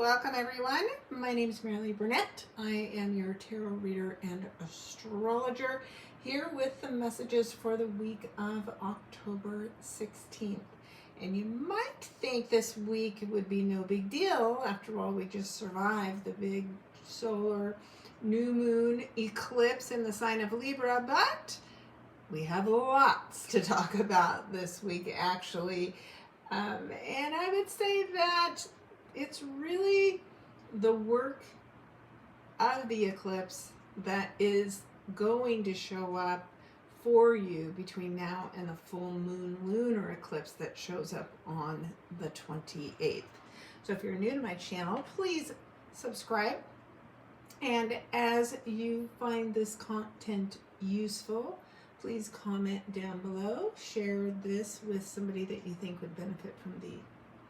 welcome everyone. My name is Marilee Burnett. I am your tarot reader and astrologer here with the messages for the week of October 16th. And you might think this week would be no big deal. After all, we just survived the big solar new moon eclipse in the sign of Libra, but we have lots to talk about this week actually. And I would say that it's really the work of the eclipse that is going to show up for you between now and the full moon lunar eclipse that shows up on the 28th. So if you're new to my channel, please subscribe. And as you find this content useful, please comment down below, share this with somebody that you think would benefit from the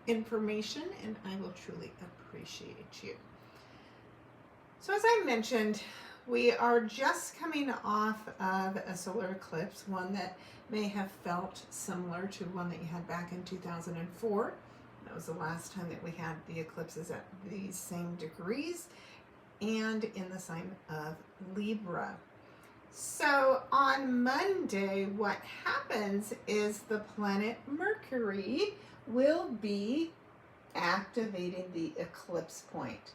information, and I will truly appreciate you. So as I mentioned, we are just coming off of a solar eclipse, one that may have felt similar to one that you had back in 2004. That was the last time that we had the eclipses at these same degrees and in the sign of Libra. So on Monday, what happens is the planet Mercury will be activating the eclipse point.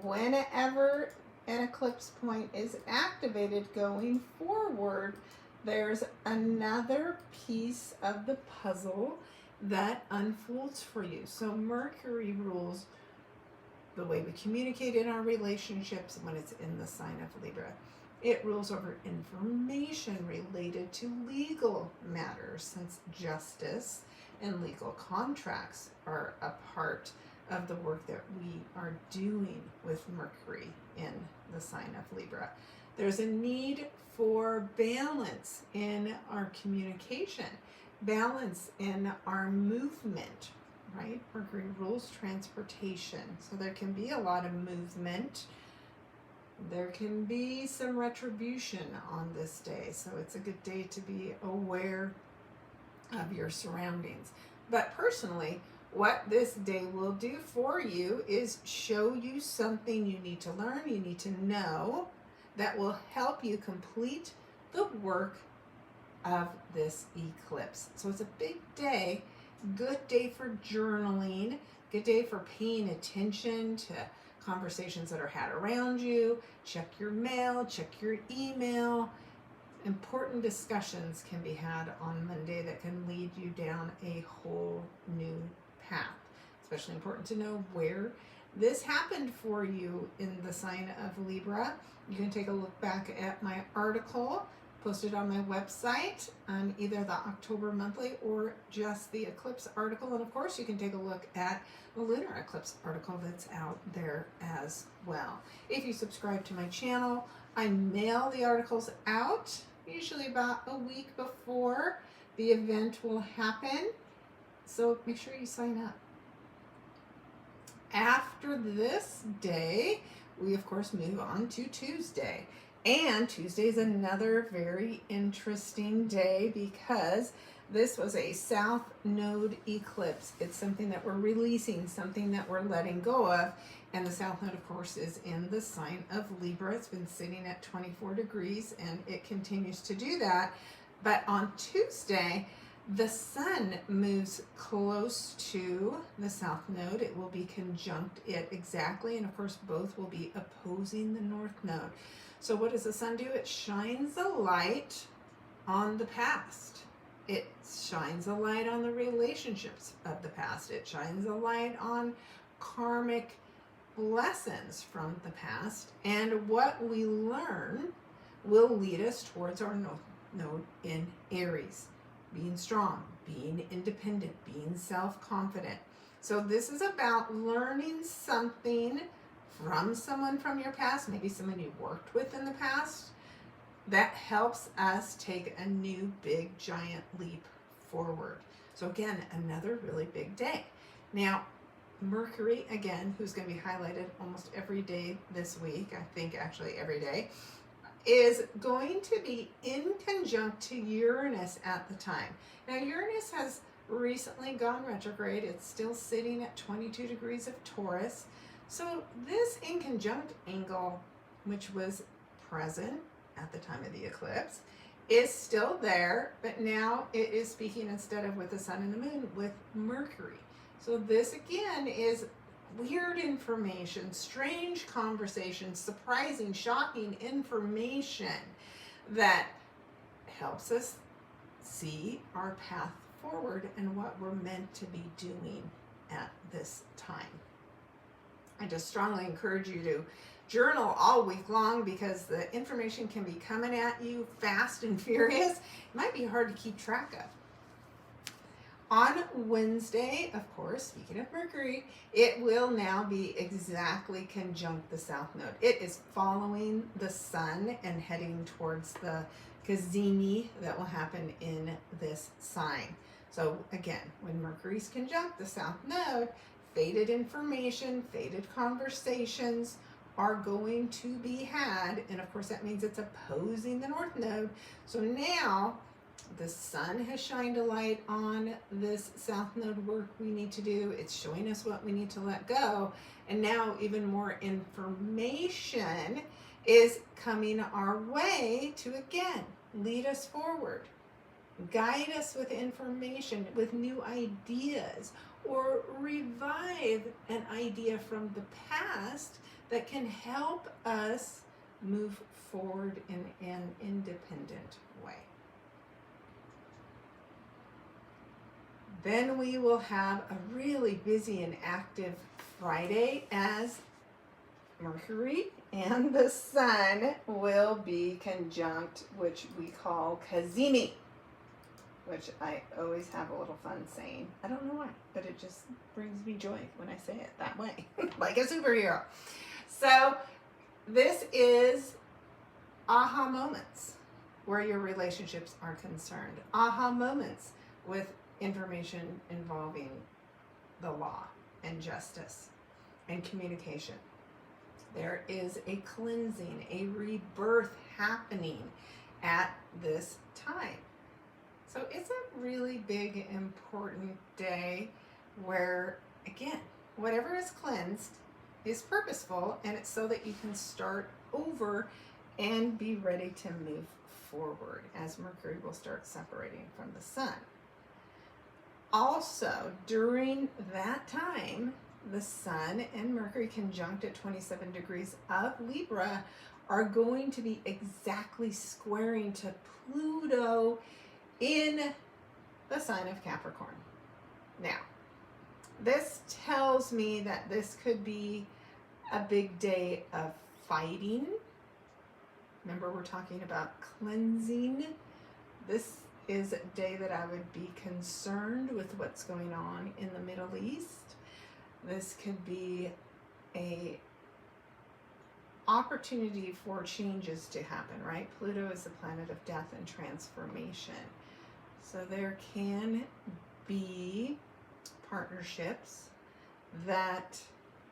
Whenever an eclipse point is activated going forward, there's another piece of the puzzle that unfolds for you. So Mercury rules the way we communicate in our relationships when it's in the sign of Libra. It rules over information related to legal matters, since justice and legal contracts are a part of the work that we are doing with Mercury in the sign of Libra. There's a need for balance in our communication, balance in our movement, right? Mercury rules transportation, so there can be a lot of movement. There can be some retribution on this day, so it's a good day to be aware of your surroundings. But personally, what this day will do for you is show you something you need to learn, you need to know, that will help you complete the work of this eclipse. So it's a big day, good day for journaling, good day for paying attention to conversations that are had around you. Check your mail, check your email. Important discussions can be had on Monday that can lead you down a whole new path. Especially important to know where this happened for you in the sign of Libra. You can take a look back at my article posted on my website, either the October monthly or just the eclipse article. And of course, you can take a look at the lunar eclipse article that's out there as well. If you subscribe to my channel, I mail the articles out usually about a week before the event will happen. So make sure you sign up. After this day, we of course move on to Tuesday. And Tuesday is another very interesting day because this was a South Node eclipse. It's something that we're releasing, something that we're letting go of. And the South Node, of course, is in the sign of Libra. It's been sitting at 24 degrees and it continues to do that. But on Tuesday, the Sun moves close to the South Node. It will be conjunct it exactly. And of course, both will be opposing the North Node. So what does the Sun do? It shines a light on the past. It shines a light on the relationships of the past. It shines a light on karmic lessons from the past. And what we learn will lead us towards our node in Aries. Being strong, being independent, being self-confident. So this is about learning something from someone from your past, maybe someone you worked with in the past, that helps us take a new big giant leap forward. So again, another really big day. Now, Mercury, again, who's going to be highlighted almost every day this week, I think actually every day, is going to be in conjunct to Uranus at the time. Now, Uranus has recently gone retrograde. It's still sitting at 22 degrees of Taurus. So this inconjunct angle, which was present at the time of the eclipse, is still there, but now it is speaking, instead of with the sun and the moon, with Mercury. So this again is weird information, strange conversations, surprising, shocking information that helps us see our path forward and what we're meant to be doing at this time. I just strongly encourage you to journal all week long, because the information can be coming at you fast and furious. It might be hard to keep track of. On Wednesday, of course, speaking of Mercury, it will now be exactly conjunct the South Node. It is following the sun and heading towards the Cazimi that will happen in this sign. So again, when Mercury's conjunct the South Node, faded information, faded conversations are going to be had. And of course, that means it's opposing the North Node. So now the sun has shined a light on this South Node work we need to do. It's showing us what we need to let go. And now even more information is coming our way to, again, lead us forward, guide us with information, with new ideas, or revive an idea from the past that can help us move forward in an independent way. Then we will have a really busy and active Friday, as Mercury and the sun will be conjunct, which we call Cazimi, which I always have a little fun saying. I don't know why, but it just brings me joy when I say it that way, like a superhero. So this is aha moments where your relationships are concerned. Aha moments with information involving the law and justice and communication. There is a cleansing, a rebirth happening at this time. So it's a really big, important day where, again, whatever is cleansed is purposeful, and it's so that you can start over and be ready to move forward, as Mercury will start separating from the sun. Also, during that time, the sun and Mercury conjunct at 27 degrees of Libra are going to be exactly squaring to Pluto in the sign of Capricorn. Now, this tells me that this could be a big day of fighting. Remember, we're talking about cleansing. This is a day that I would be concerned with what's going on in the Middle East. This could be a opportunity for changes to happen, right? Pluto is the planet of death and transformation. So there can be partnerships that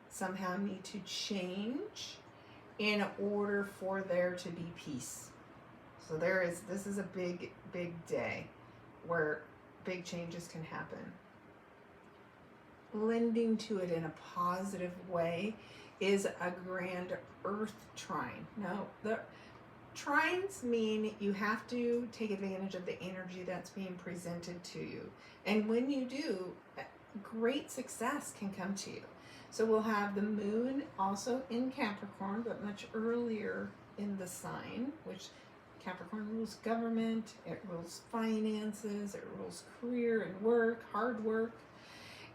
somehow need to change in order for there to be peace. So this is a big, big day where big changes can happen. Lending to it in a positive way is a grand earth trine. Now, the trines mean you have to take advantage of the energy that's being presented to you. And when you do, great success can come to you. So we'll have the moon also in Capricorn, but much earlier in the sign, which Capricorn rules government, it rules finances, it rules career and work, hard work.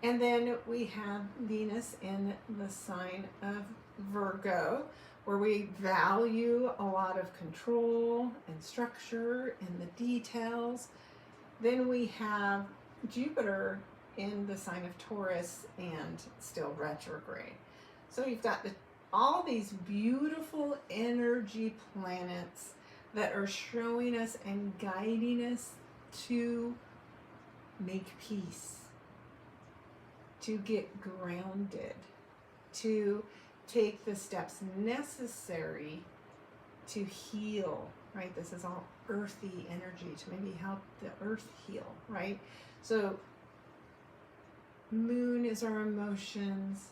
And then we have Venus in the sign of Virgo, where we value a lot of control and structure and the details. Then we have Jupiter in the sign of Taurus and still retrograde. So you've got all these beautiful energy planets that are showing us and guiding us to make peace, to get grounded, to take the steps necessary to heal, right? This is all earthy energy to maybe help the earth heal, right? So Moon is our emotions,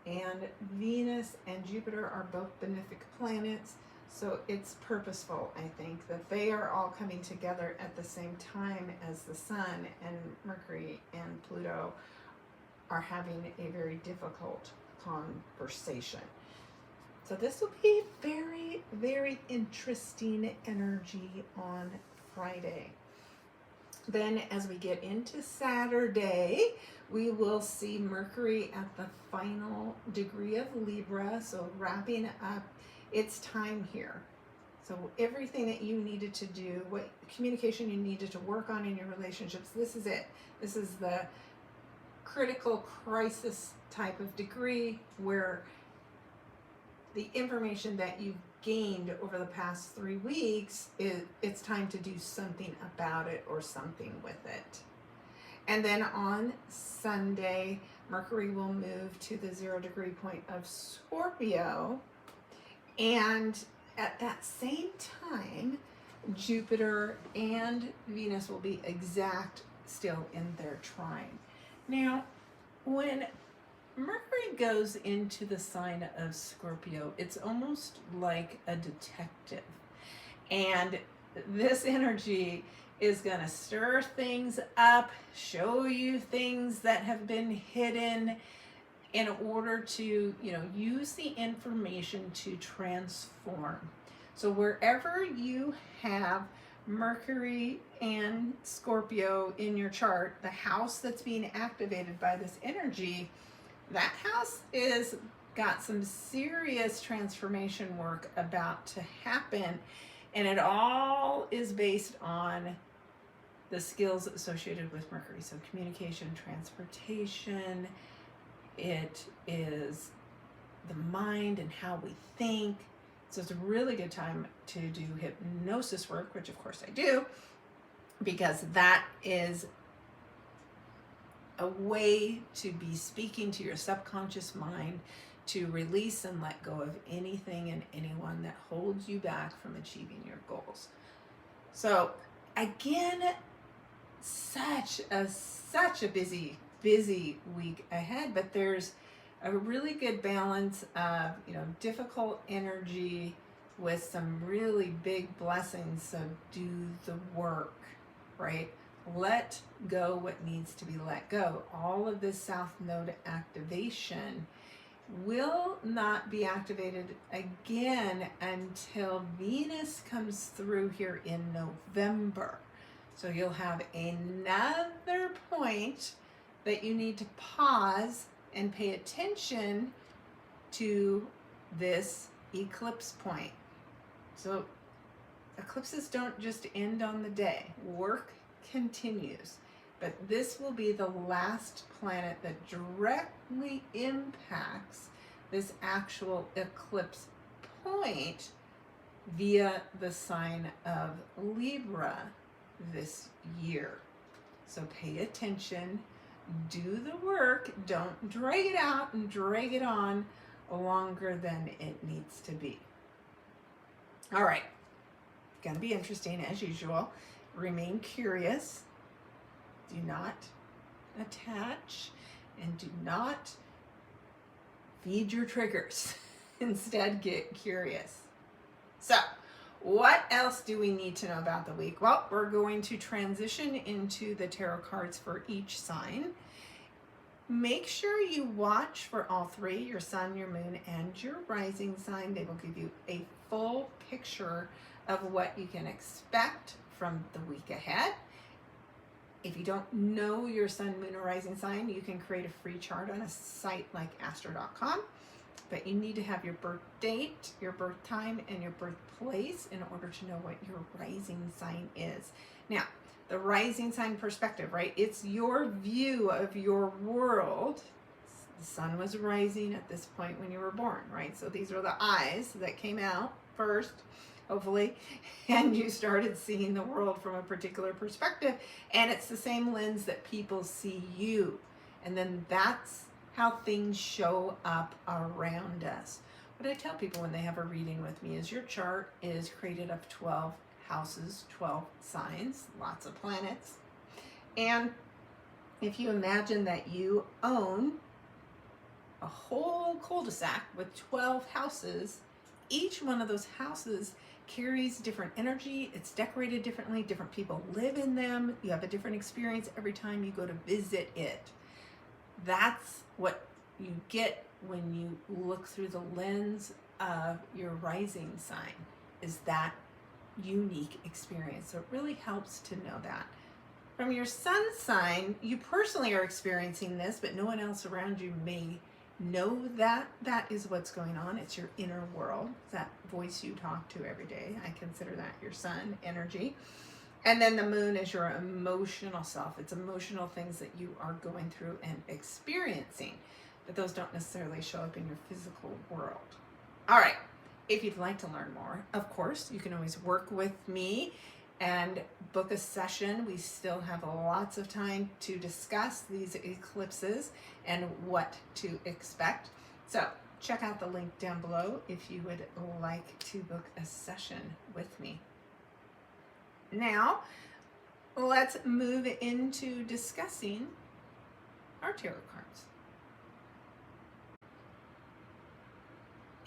and Venus and Jupiter are both benefic planets. So it's purposeful, I think, that they are all coming together at the same time as the Sun, and Mercury and Pluto are having a very difficult conversation. So this will be very, very interesting energy on Friday. Then as we get into Saturday, we will see Mercury at the final degree of Libra, so wrapping up its time here. So everything that you needed to do, what communication you needed to work on in your relationships, this is it. This is the critical crisis type of degree where the information that you've gained over the past 3 weeks, it's time to do something about it or something with it. And then on Sunday, Mercury will move to the 0 degree point of Scorpio, and at that same time, Jupiter and Venus will be exact still in their trine. Now, when Mercury goes into the sign of Scorpio, it's almost like a detective. And this energy is going to stir things up, show you things that have been hidden in order to, use the information to transform. So wherever you have Mercury and Scorpio in your chart, the house that's being activated by this energy, that house is got some serious transformation work about to happen, and it all is based on the skills associated with Mercury. So communication, transportation, it is the mind and how we think. So it's a really good time to do hypnosis work, which of course I do, because that is a way to be speaking to your subconscious mind to release and let go of anything and anyone that holds you back from achieving your goals. So again, such a busy week ahead, but there's a really good balance of, difficult energy with some really big blessings. So do the work, right? Let go what needs to be let go. All of this South Node activation will not be activated again until Venus comes through here in November. So you'll have another point that you need to pause and pay attention to this eclipse point. So eclipses don't just end on the day. Work continues. But this will be the last planet that directly impacts this actual eclipse point via the sign of Libra this year. So pay attention, do the work, don't drag it out and drag it on longer than it needs to be. All right, gonna be interesting as usual. Remain curious. Do not attach and do not feed your triggers. Instead, get curious. So, what else do we need to know about the week? Well, we're going to transition into the tarot cards for each sign. Make sure you watch for all three, your sun, your moon, and your rising sign. They will give you a full picture of what you can expect from the week ahead. If you don't know your sun, moon, or rising sign, you can create a free chart on a site like astro.com. But you need to have your birth date, your birth time, and your birthplace in order to know what your rising sign is. Now, the rising sign perspective, right? It's your view of your world. The sun was rising at this point when you were born, right? So these are the eyes that came out first, hopefully, and you started seeing the world from a particular perspective, and it's the same lens that people see you, and then that's how things show up around us. What I tell people when they have a reading with me is your chart is created of 12 houses, 12 signs, lots of planets, and if you imagine that you own a whole cul-de-sac with 12 houses, each one of those houses carries different energy. It's decorated differently. Different people live in them. You have a different experience every time you go to visit it. That's what you get when you look through the lens of your rising sign, is that unique experience. So it really helps to know that. From your sun sign, you personally are experiencing this, but no one else around you may know that that is what's going on. It's your inner world, that voice you talk to every day. I consider that your sun energy. And then the moon is your emotional self. It's emotional things that you are going through and experiencing, but those don't necessarily show up in your physical world. All right, if you'd like to learn more, of course, you can always work with me and book a session. We still have lots of time to discuss these eclipses and what to expect. So check out the link down below if you would like to book a session with me. Now, let's move into discussing our tarot cards.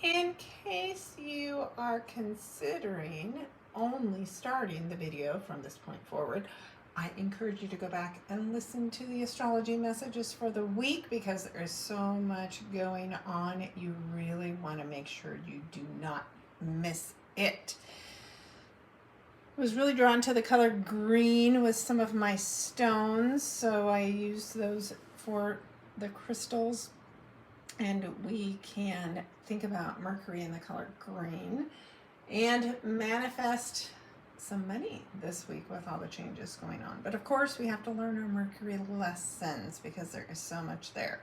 In case you are considering only starting the video from this point forward, I encourage you to go back and listen to the astrology messages for the week, because there is so much going on. You really want to make sure you do not miss it. I was really drawn to the color green with some of my stones, so I used those for the crystals. And we can think about Mercury in the color green and manifest some money this week with all the changes going on. But of course, we have to learn our Mercury lessons because there is so much there.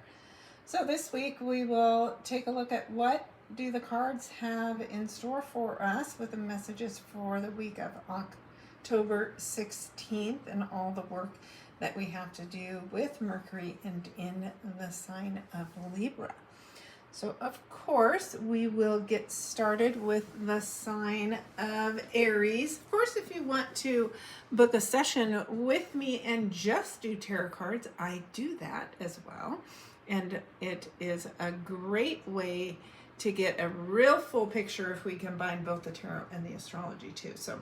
So this week we will take a look at what do the cards have in store for us with the messages for the week of October 16th and all the work that we have to do with Mercury and in the sign of Libra. So of course we will get started with the sign of Aries. Of course, if you want to book a session with me and just do tarot cards, I do that as well. And it is a great way to get a real full picture if we combine both the tarot and the astrology too. So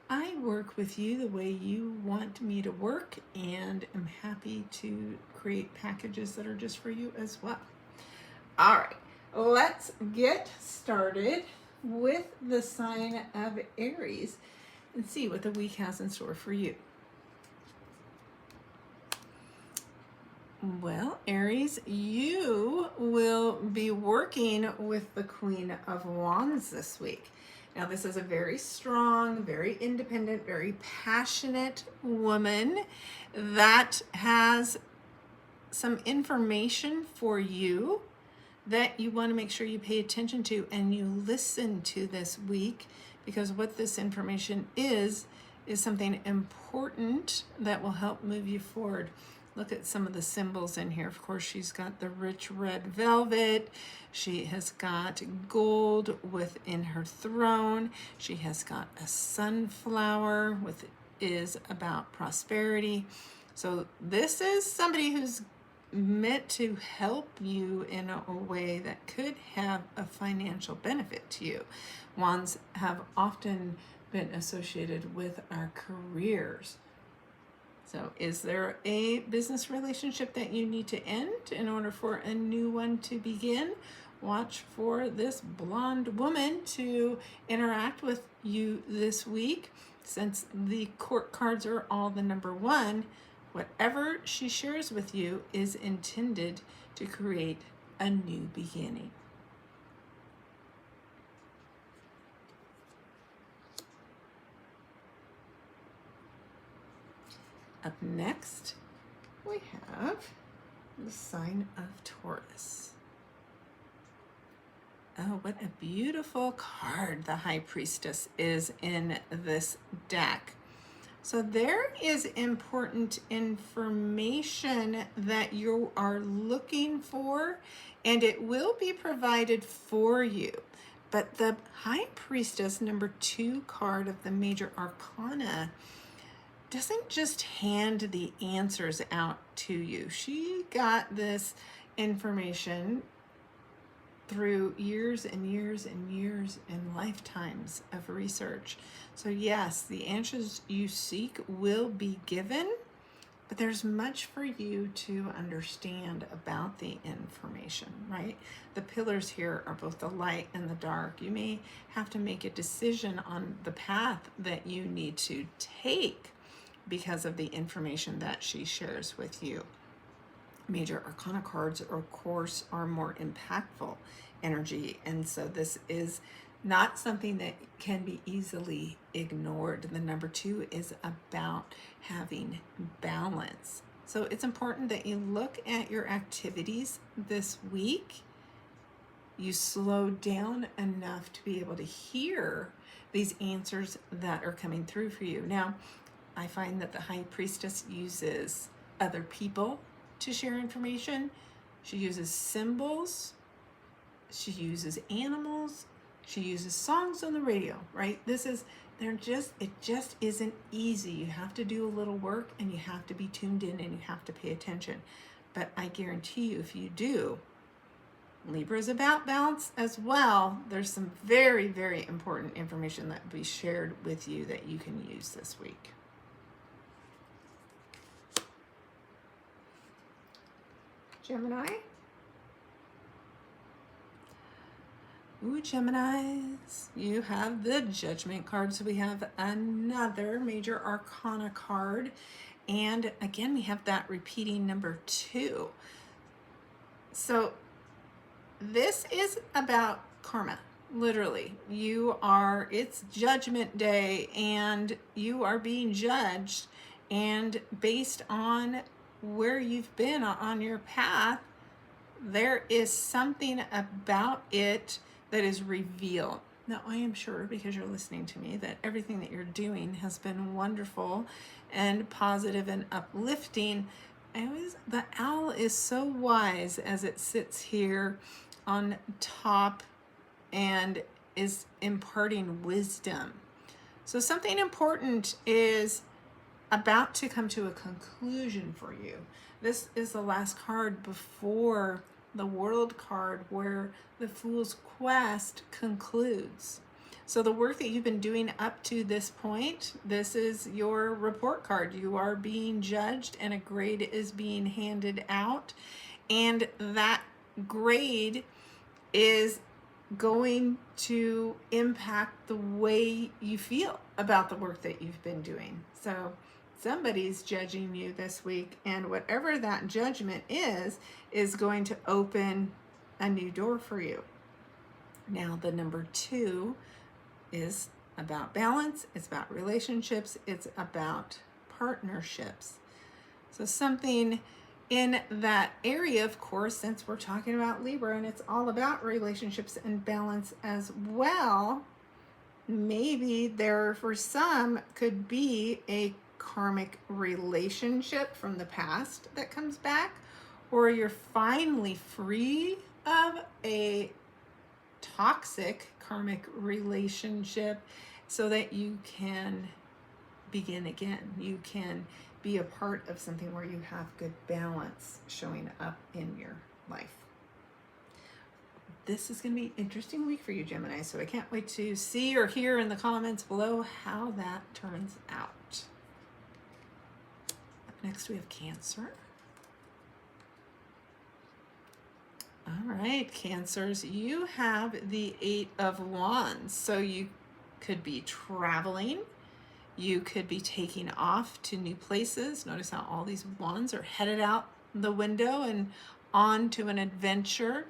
I work with you the way you want me to work, and am happy to create packages that are just for you as well. All right, let's get started with the sign of Aries and see what the week has in store for you. Well, Aries, you will be working with the Queen of Wands this week. Now, this is a very strong, very independent, very passionate woman that has some information for you that you want to make sure you pay attention to and you listen to this week, because what this information is something important that will help move you forward. Look at some of the symbols in here. Of course, she's got the rich red velvet. She has got gold within her throne. She has got a sunflower, which is about prosperity. So this is somebody who's meant to help you in a way that could have a financial benefit to you. Wands have often been associated with our careers. So is there a business relationship that you need to end in order for a new one to begin? Watch for this blonde woman to interact with you this week. Since the court cards are all the number one, whatever she shares with you is intended to create a new beginning. Up next, we have the sign of Taurus. Oh, what a beautiful card the High Priestess is in this deck. So there is important information that you are looking for, and it will be provided for you. But the High Priestess, number 2 card of the Major Arcana, doesn't just hand the answers out to you. She got this information through years and years and years and lifetimes of research. So yes, the answers you seek will be given, but there's much for you to understand about the information, right? The pillars here are both the light and the dark. You may have to make a decision on the path that you need to take because of the information that she shares with you. Major arcana cards, of course, are more impactful energy, and so this is not something that can be easily ignored. The number 2 is about having balance. So it's important that you look at your activities this week. You slow down enough to be able to hear these answers that are coming through for you. Now, I find that the High Priestess uses other people to share information. She uses symbols. She uses animals. She uses songs on the radio, right? It just isn't easy. You have to do a little work and you have to be tuned in and you have to pay attention. But I guarantee you, if you do, Libra is about balance as well. There's some very, very important information that will be shared with you that you can use this week. Gemini. Ooh, Geminis, you have the Judgment card. So we have another major arcana card. And again, we have that repeating number 2. So this is about karma, literally. It's Judgment Day and you are being judged. And based on where you've been on your path, there is something about it that is revealed. Now, I am sure, because you're listening to me, that everything that you're doing has been wonderful and positive and uplifting. The owl is so wise as it sits here on top and is imparting wisdom. So something important is about to come to a conclusion for you. This is the last card before the World card, where the Fool's Quest concludes. So the work that you've been doing up to this point, this is your report card. You are being judged and a grade is being handed out. And that grade is going to impact the way you feel about the work that you've been doing. So somebody's judging you this week, and whatever that judgment is going to open a new door for you. Now, the number 2 is about balance. It's about relationships. It's about partnerships. So something in that area, of course, since we're talking about Libra and it's all about relationships and balance as well, maybe there for some could be a karmic relationship from the past that comes back, or you're finally free of a toxic karmic relationship so that you can begin again. You can be a part of something where you have good balance showing up in your life. This is going to be an interesting week for you, Gemini, so I can't wait to see or hear in the comments below how that turns out. Next, we have Cancer. All right, Cancers, you have the 8 of Wands. So you could be traveling. You could be taking off to new places. Notice how all these wands are headed out the window and on to an adventure.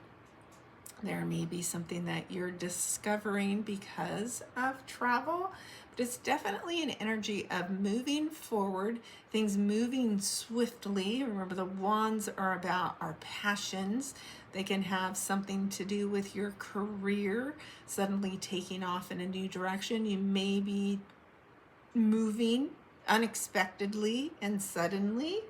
There may be something that you're discovering because of travel, but it's definitely an energy of moving forward, things moving swiftly. Remember, the wands are about our passions. They can have something to do with your career, suddenly taking off in a new direction. You may be moving unexpectedly and suddenly.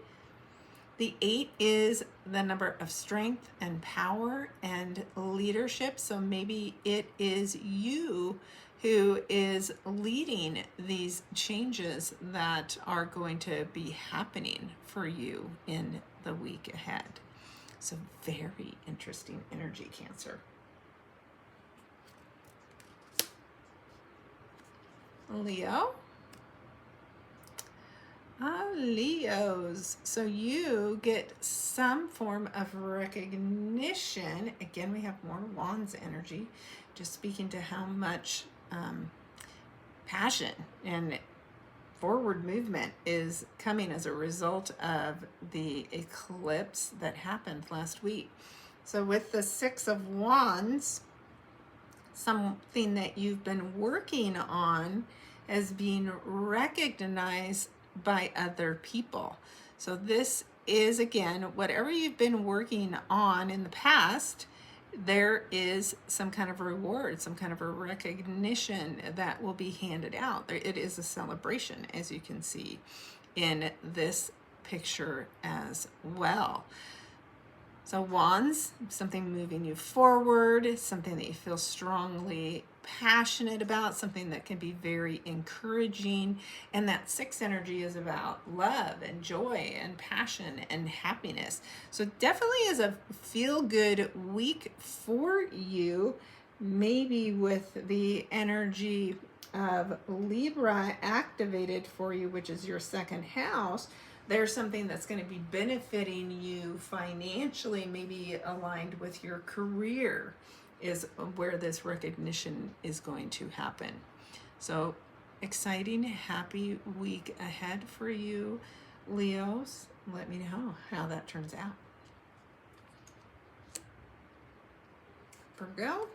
The 8 is the number of strength and power and leadership. So maybe it is you who is leading these changes that are going to be happening for you in the week ahead. So very interesting energy, Cancer. Leo. Leos. So you get some form of recognition. Again, we have more Wands energy, just speaking to how much passion and forward movement is coming as a result of the eclipse that happened last week. So with the Six of Wands, something that you've been working on as being recognized by other people. So this is, again, whatever you've been working on in the past, there is some kind of reward, some kind of a recognition that will be handed out. It is a celebration, as you can see in this picture as well. So Wands, something moving you forward, something that you feel strongly passionate about, something that can be very encouraging. And that Six energy is about love and joy and passion and happiness. So it definitely is a feel-good week for you, maybe with the energy of Libra activated for you, which is your second house. There's something that's going to be benefiting you financially, maybe aligned with your career, is where this recognition is going to happen. So exciting, happy week ahead for you, Leos. Let me know how that turns out. Virgo.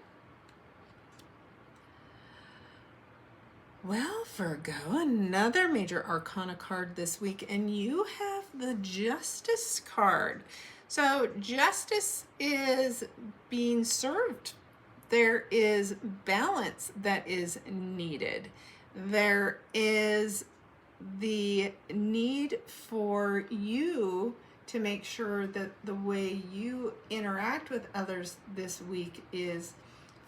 Well, Virgo, another major arcana card this week, and you have the Justice card. So justice is being served. There is balance that is needed. There is the need for you to make sure that the way you interact with others this week is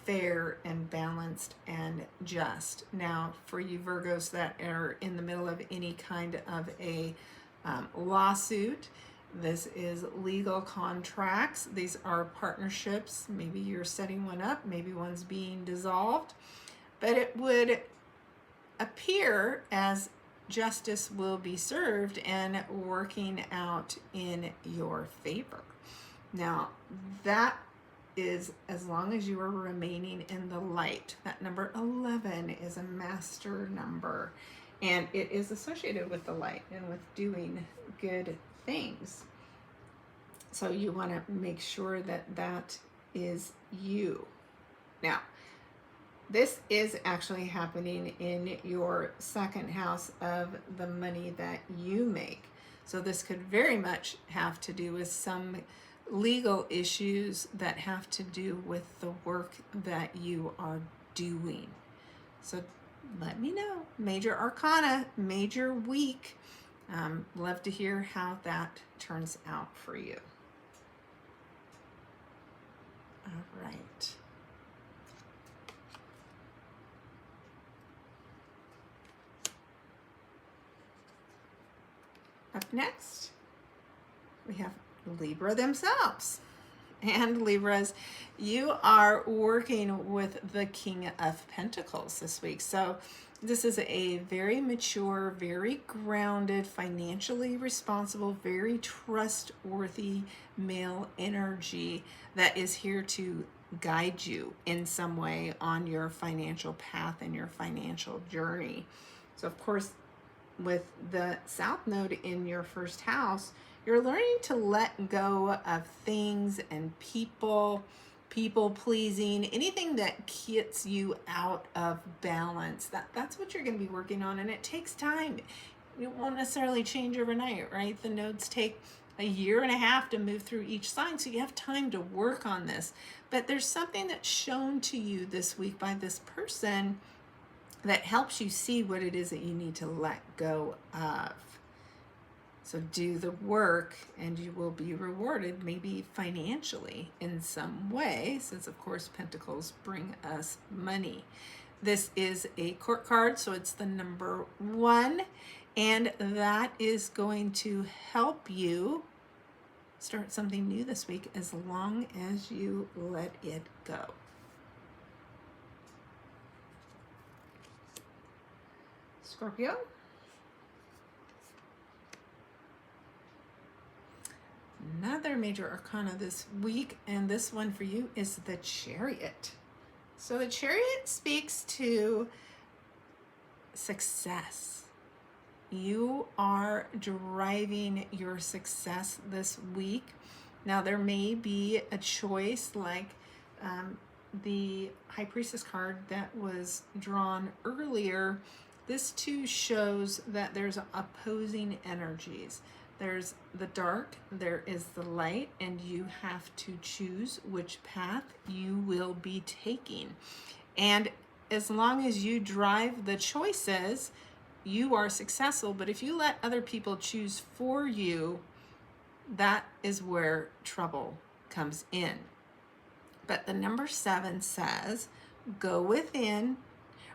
fair and balanced and just. Now, for you Virgos that are in the middle of any kind of a lawsuit, this is legal contracts. These are partnerships. Maybe you're setting one up, maybe one's being dissolved, but it would appear as justice will be served and working out in your favor. Now, that is as long as you are remaining in the light. That number 11 is a master number, and it is associated with the light and with doing good things. So you want to make sure that that is you. Now, this is actually happening in your second house of the money that you make. So this could very much have to do with some legal issues that have to do with the work that you are doing. So let me know. Major arcana, major week. Love to hear how that turns out for you. All right. Up next, we have Libra themselves. And Libras, you are working with the King of Pentacles this week. So this is a very mature, very grounded, financially responsible, very trustworthy male energy that is here to guide you in some way on your financial path and your financial journey. So of course, with the South Node in your first house, you're learning to let go of things and people pleasing, anything that gets you out of balance. That's what you're going to be working on, and it takes time. It won't necessarily change overnight, right? The nodes take a year and a half to move through each sign, so you have time to work on this. But there's something that's shown to you this week by this person that helps you see what it is that you need to let go of. So do the work and you will be rewarded, maybe financially in some way, since of course Pentacles bring us money. This is a court card, so it's the number 1, and that is going to help you start something new this week as long as you let it go. Scorpio. Another major arcana this week, and this one for you is the Chariot. So the Chariot speaks to success. You are driving your success this week. Now there may be a choice like the High Priestess card that was drawn earlier. This too shows that there's opposing energies. There's the dark, there is the light, and you have to choose which path you will be taking. And as long as you drive the choices, you are successful. But if you let other people choose for you, that is where trouble comes in. But the number 7 says, go within,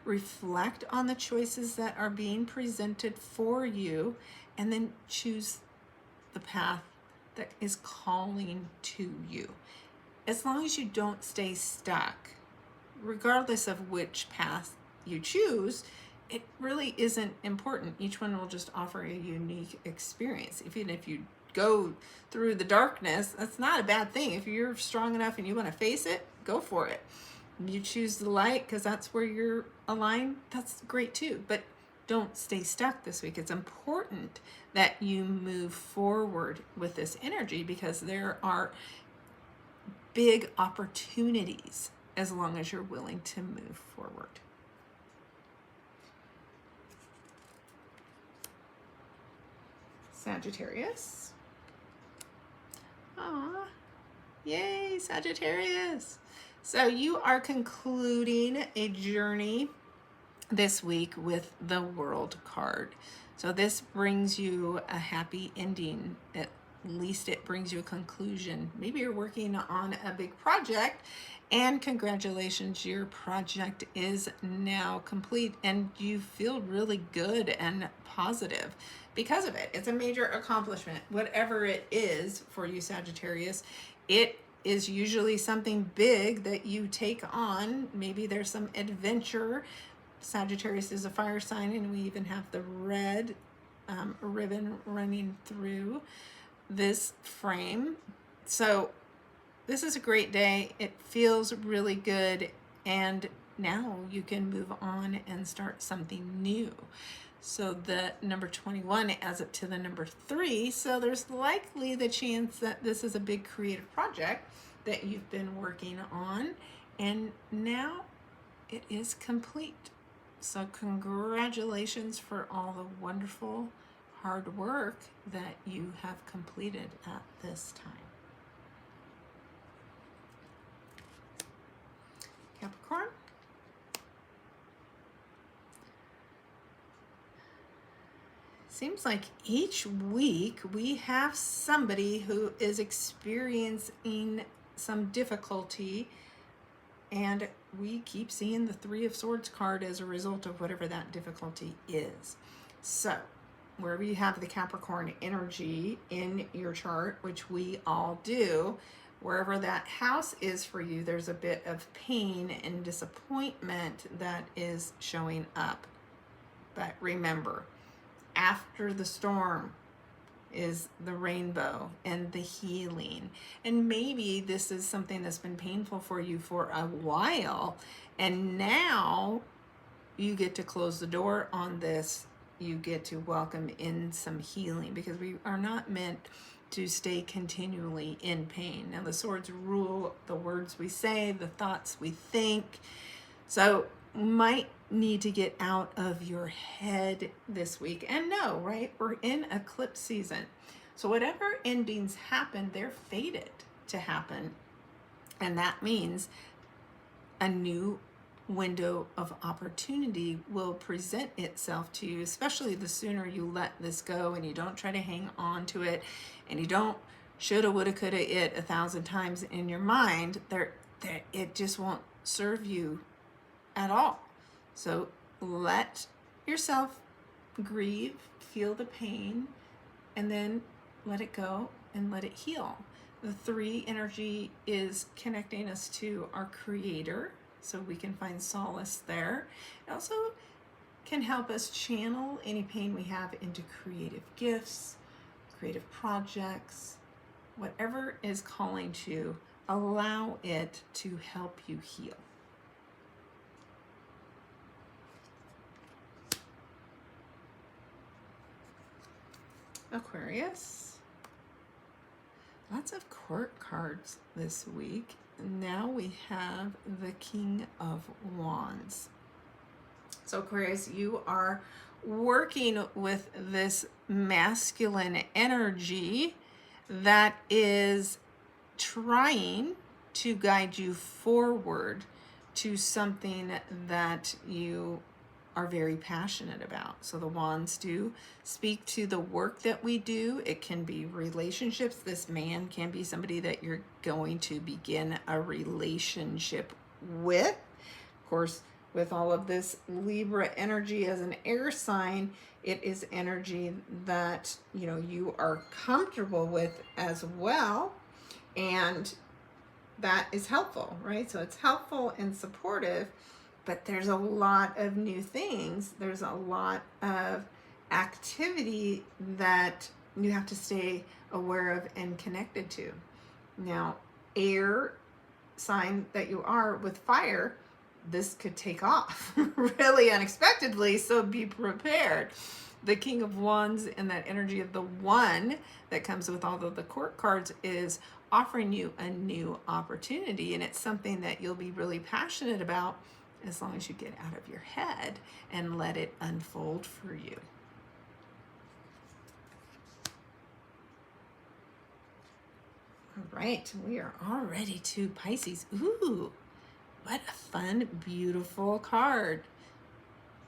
reflect on the choices that are being presented for you, and then choose the path that is calling to you. As long as you don't stay stuck, regardless of which path you choose, it really isn't important. Each one will just offer a unique experience. Even if you go through the darkness, that's not a bad thing. If you're strong enough and you want to face it, go for it. You choose the light because that's where you're aligned, that's great too. But don't stay stuck this week. It's important that you move forward with this energy because there are big opportunities as long as you're willing to move forward. Sagittarius. Aw, yay, Sagittarius. So you are concluding a journey this week with the World card. So this brings you a happy ending. At least it brings you a conclusion. Maybe you're working on a big project, and congratulations, your project is now complete and you feel really good and positive because of it. It's a major accomplishment. Whatever it is for you, Sagittarius, it is usually something big that you take on. Maybe there's some adventure. Sagittarius is a fire sign, and we even have the red ribbon running through this frame. So this is a great day. It feels really good, and now you can move on and start something new. So the number 21 adds up to the number 3. So there's likely the chance that this is a big creative project that you've been working on, and now it is complete. So congratulations for all the wonderful hard work that you have completed at this time. Capricorn. Seems like each week we have somebody who is experiencing some difficulty, and we keep seeing the 3 of Swords card as a result of whatever that difficulty is. So wherever you have the Capricorn energy in your chart, which we all do, wherever that house is for you, there's a bit of pain and disappointment that is showing up. But remember, after the storm is the rainbow and the healing. And maybe this is something that's been painful for you for a while, and now you get to close the door on this. You get to welcome in some healing, because we are not meant to stay continually in pain. Now the swords rule the words we say, the thoughts we think. So might need to get out of your head this week. And no, right? We're in eclipse season. So whatever endings happen, they're fated to happen. And that means a new window of opportunity will present itself to you, especially the sooner you let this go and you don't try to hang on to it and you don't shoulda, woulda, coulda it 1,000 times in your mind. It just won't serve you at all. So let yourself grieve, feel the pain, and then let it go and let it heal. The 3 energy is connecting us to our Creator, so we can find solace there. It also can help us channel any pain we have into creative gifts, creative projects, whatever is calling to, allow it to help you heal. Aquarius. Lots of court cards this week. Now we have the King of Wands. So Aquarius, you are working with this masculine energy that is trying to guide you forward to something that you are very passionate about. So the wands do speak to the work that we do. It can be relationships. This man can be somebody that you're going to begin a relationship with. Of course, with all of this Libra energy as an air sign, it is energy that, you know, you are comfortable with as well. And that is helpful, right? So it's helpful and supportive, but there's a lot of new things. There's a lot of activity that you have to stay aware of and connected to. Now, air sign that you are with fire, this could take off really unexpectedly, so be prepared. The King of Wands and that energy of the one that comes with all of the court cards is offering you a new opportunity, and it's something that you'll be really passionate about as long as you get out of your head and let it unfold for you. All right, we are already to Pisces. Ooh, what a fun, beautiful card.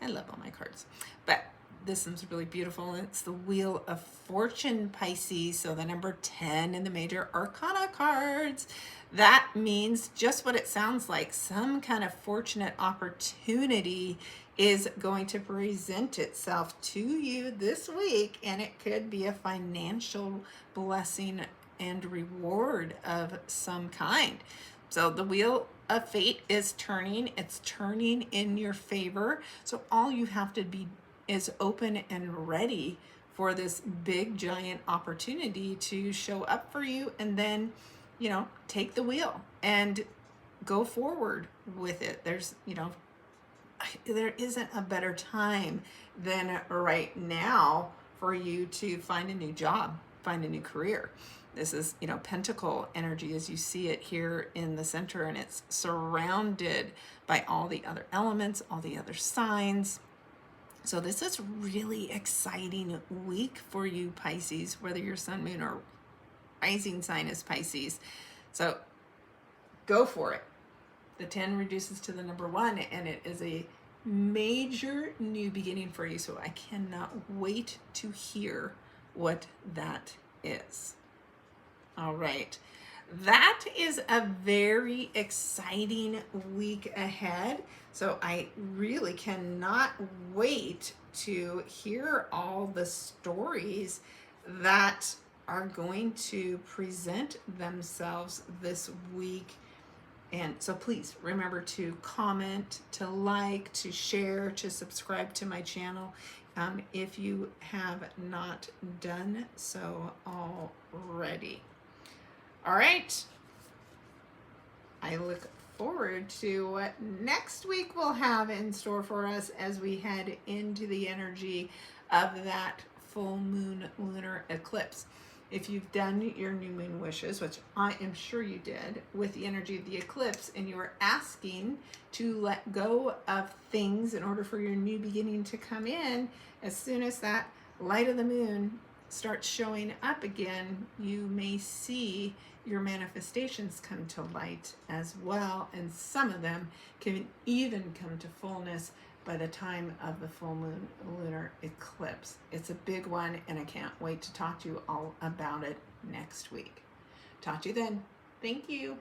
I love all my cards, but this one's really beautiful. It's the Wheel of Fortune, Pisces. So the number 10 in the major arcana cards. That means just what it sounds like. Some kind of fortunate opportunity is going to present itself to you this week, and it could be a financial blessing and reward of some kind. So the Wheel of Fate is turning. It's turning in your favor. So all you have to be is open and ready for this big giant opportunity to show up for you, and then, you know, take the wheel and go forward with it. There's, you know, there isn't a better time than right now for you to find a new job, find a new career. This is, you know, pentacle energy as you see it here in the center, and it's surrounded by all the other elements, all the other signs. So this is really exciting week for you, Pisces, whether your sun, moon, or rising sign is Pisces. So go for it. The 10 reduces to the number 1, and it is a major new beginning for you. So I cannot wait to hear what that is. All right. That is a very exciting week ahead. So I really cannot wait to hear all the stories that are going to present themselves this week. And so please remember to comment, to like, to share, to subscribe to my channel if you have not done so already. All right. I look forward to what next week we'll have in store for us as we head into the energy of that full moon lunar eclipse. If you've done your new moon wishes, which I am sure you did, with the energy of the eclipse, and you are asking to let go of things in order for your new beginning to come in, as soon as that light of the moon starts showing up again, you may see your manifestations come to light as well, and some of them can even come to fullness by the time of the full moon lunar eclipse. It's a big one, and I can't wait to talk to you all about it next week. Talk to you then. Thank you.